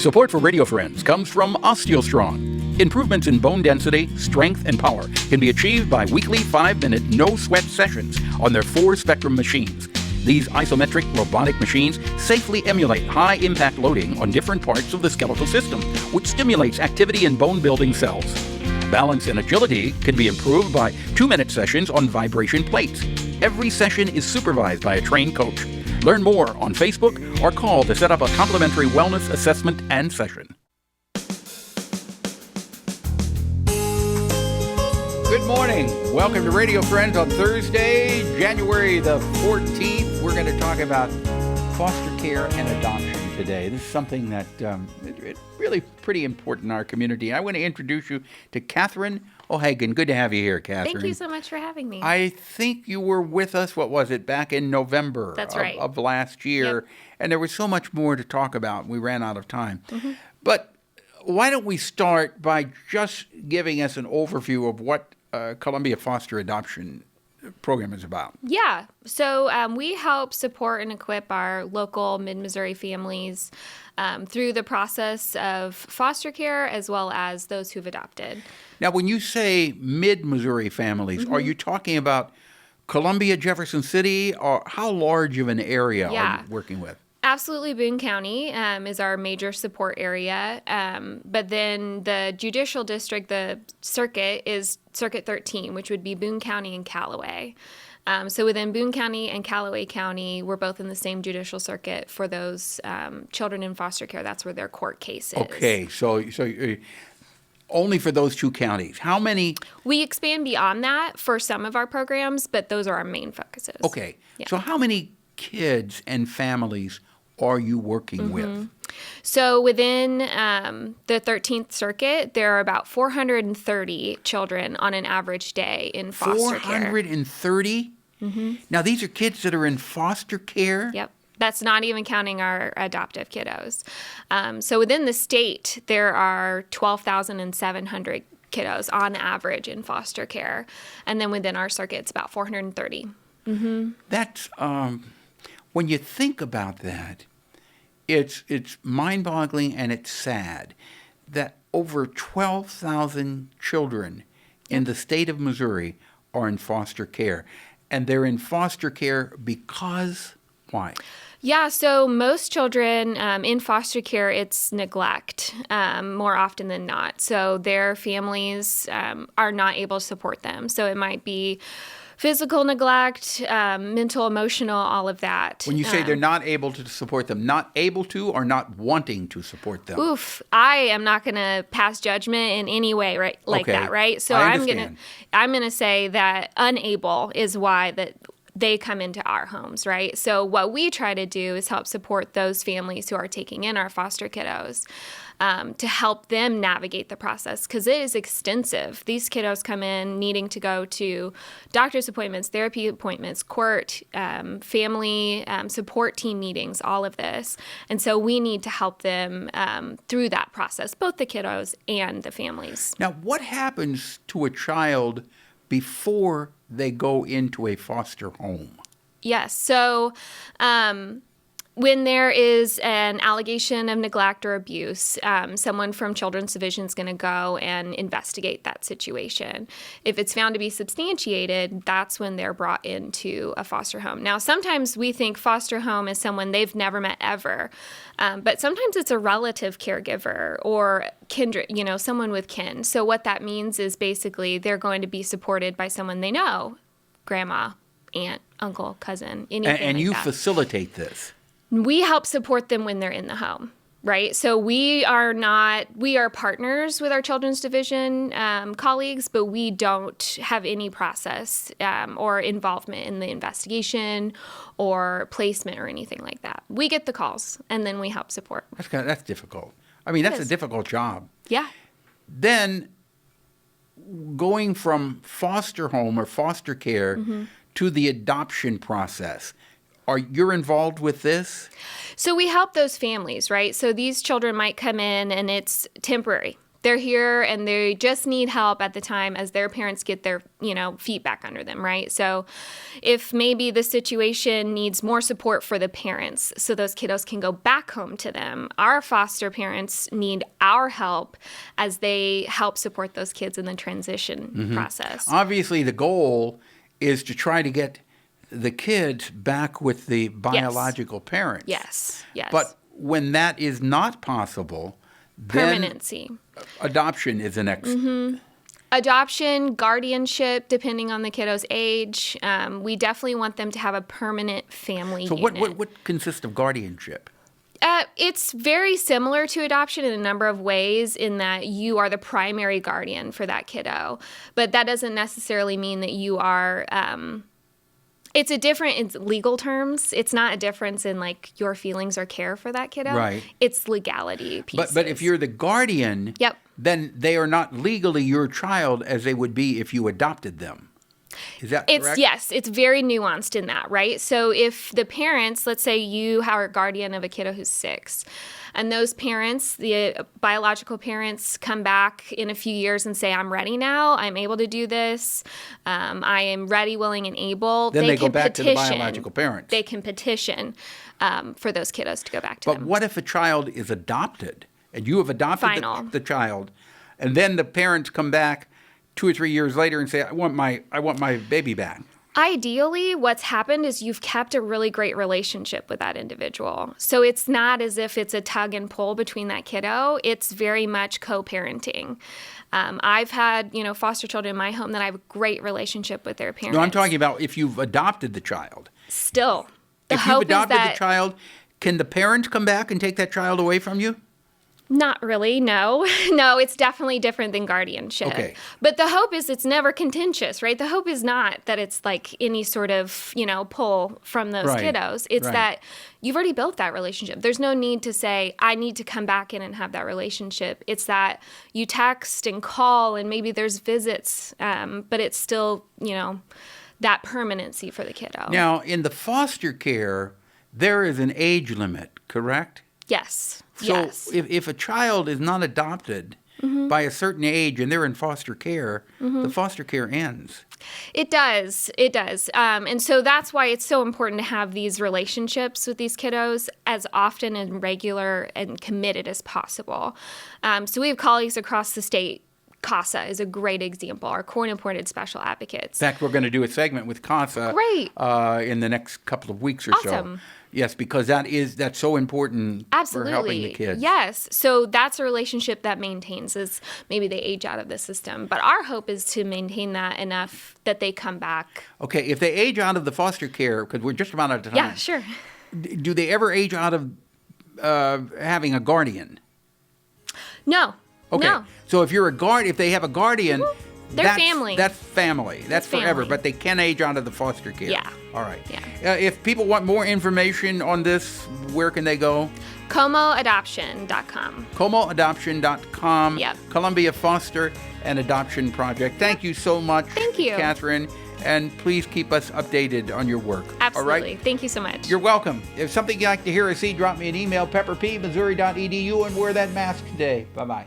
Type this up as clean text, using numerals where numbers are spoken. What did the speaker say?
Support for Radio Friends comes from OsteoStrong. Improvements in bone density, strength, and power can be achieved by weekly 5-minute no-sweat sessions on their 4-Spectrum machines. These isometric robotic machines safely emulate high-impact loading on different parts of the skeletal system, which stimulates activity in bone-building cells. Balance and agility can be improved by 2-minute sessions on vibration plates. Every session is supervised by a trained coach. Learn more on Facebook or call to set up a complimentary wellness assessment and session. Good morning. Welcome to Radio Friends on Thursday, January the 14th. We're going to talk about foster care and adoption today. This is something that is really pretty important in our community. I want to introduce you to KATHRYN O'HAGAN. Good to have you here, KATHRYN. Thank you so much for having me. I think you were with us, what was it, back in November That's right. of last year. Yep. And there was so much more to talk about. We ran out of time. But why don't we start by just giving us an overview of what Columbia Foster Adoption Program is about? Yeah. So we help support and equip our local mid-Missouri families through the process of foster care as well as those who've adopted. Now, when you say mid-Missouri families, are you talking about Columbia, Jefferson City, or how large of an area are you working with? Absolutely. Boone County is our major support area. But then the judicial district, the circuit, is Circuit 13, which would be Boone County and Callaway. So within Boone County and Callaway County, we're both in the same judicial circuit for those children in foster care. That's where their court case is. Okay. So only for those two counties. How many? We expand beyond that for some of our programs, but those are our main focuses. Okay. Yeah. So how many kids and families are you working with? So within the 13th Circuit, there are about 430 children on an average day in foster care. 430? Now, these are kids that are in foster care? Yep. That's not even counting our adoptive kiddos. So within the state, there are 12,700 kiddos on average in foster care. And then within our circuit, it's about 430. That's, when you think about that, it's mind-boggling and it's sad that over 12,000 children in the state of Missouri are in foster care. And they're in foster care because, why? Yeah, so most children in foster care, it's neglect more often than not. So their families are not able to support them. So it might be physical neglect, mental, emotional, all of that. When you say they're not able to support them, not able to or not wanting to support them? I am not going to pass judgment in any way that, right? So I'm going to say that unable is why that they come into our homes, right? So what we try to do is help support those families who are taking in our foster kiddos to help them navigate the process because it is extensive. These kiddos come in needing to go to doctor's appointments, therapy appointments, court, family support team meetings, all of this. And so we need to help them through that process, both the kiddos and the families. Now, what happens to a child before they go into a foster home? Yes. So when there is an allegation of neglect or abuse, someone from Children's Division is going to go and investigate that situation. If it's found to be substantiated, that's when they're brought into a foster home. Now, sometimes we think foster home is someone they've never met ever, but sometimes it's a relative caregiver or kindred, someone with kin. So what that means is basically they're going to be supported by someone they know, grandma, aunt, uncle, cousin, anything and like you that. Facilitate this. We help support them when they're in the home, right? So we are partners with our Children's Division colleagues, but we don't have any process or involvement in the investigation or placement or anything like that. We get the calls, and then we help support. That's difficult. I mean, that's a difficult job. Yeah. Then going from foster home or foster care to the adoption process, you're involved with this? So we help those families, right? So these children might come in and it's temporary. They're here and they just need help at the time as their parents get their, feet back under them, right? So if maybe the situation needs more support for the parents so those kiddos can go back home to them, our foster parents need our help as they help support those kids in the transition process. Obviously, the goal is to try to get the kids back with the biological parents. Yes. But when that is not possible, then permanency. Adoption is the next. Adoption, guardianship, depending on the kiddo's age. We definitely want them to have a permanent family So unit. what consists of guardianship? It's very similar to adoption in a number of ways in that you are the primary guardian for that kiddo. But that doesn't necessarily mean that you are... It's a different in legal terms. It's not a difference in like your feelings or care for that kiddo. Right. It's legality pieces. But if you're the guardian, then they are not legally your child as they would be if you adopted them. Is that correct? Yes, it's very nuanced in that, right? So if the parents, let's say you are a guardian of a kiddo who's 6, and those parents, the biological parents, come back in a few years and say, I'm ready now, I'm able to do this, I am ready, willing, and able. Then they go back to the biological parents. They can petition for those kiddos to go back to them. But what if a child is adopted, and you have adopted the child, and then the parents come back 2 or 3 years later and say, I want my baby back? Ideally, what's happened is you've kept a really great relationship with that individual. So it's not as if it's a tug and pull between that kiddo. It's very much co-parenting. I've had, foster children in my home that I have a great relationship with their parents. No, I'm talking about if you've adopted the child. Still, the if hope you've adopted is that the child, can the parents come back and take that child away from you? Not really, no. No, it's definitely different than guardianship. Okay. But the hope is it's never contentious, right? The hope is not that it's like any sort of, pull from those kiddos. It's that you've already built that relationship. There's no need to say, I need to come back in and have that relationship. It's that you text and call and maybe there's visits, but it's still, that permanency for the kiddo. Now, in the foster care, there is an age limit, correct? Yes. So if a child is not adopted by a certain age and they're in foster care, the foster care ends. It does. And so that's why it's so important to have these relationships with these kiddos as often and regular and committed as possible. So we have colleagues across the state. CASA is a great example, our court-appointed special advocates. In fact, we're going to do a segment with CASA in the next couple of weeks or so. Yes, because that's so important for helping the kids. Yes. So that's a relationship that maintains as maybe they age out of the system. But our hope is to maintain that enough that they come back. Okay, if they age out of the foster care, because we're just about out of time. Yeah, sure. Do they ever age out of having a guardian? No. Okay. No. So if they have a guardian, They're family. That's family. That's forever. Family. But they can age out of the foster care. Yeah. All right. Yeah. If people want more information on this, where can they go? ComoAdoption.com. ComoAdoption.com. Yep. Columbia Foster and Adoption Project. Thank you so much. Thank you, KATHRYN. And please keep us updated on your work. Absolutely. All right? Thank you so much. You're welcome. If something you'd like to hear or see, drop me an email, pepperp@missouri.edu, and wear that mask today. Bye-bye.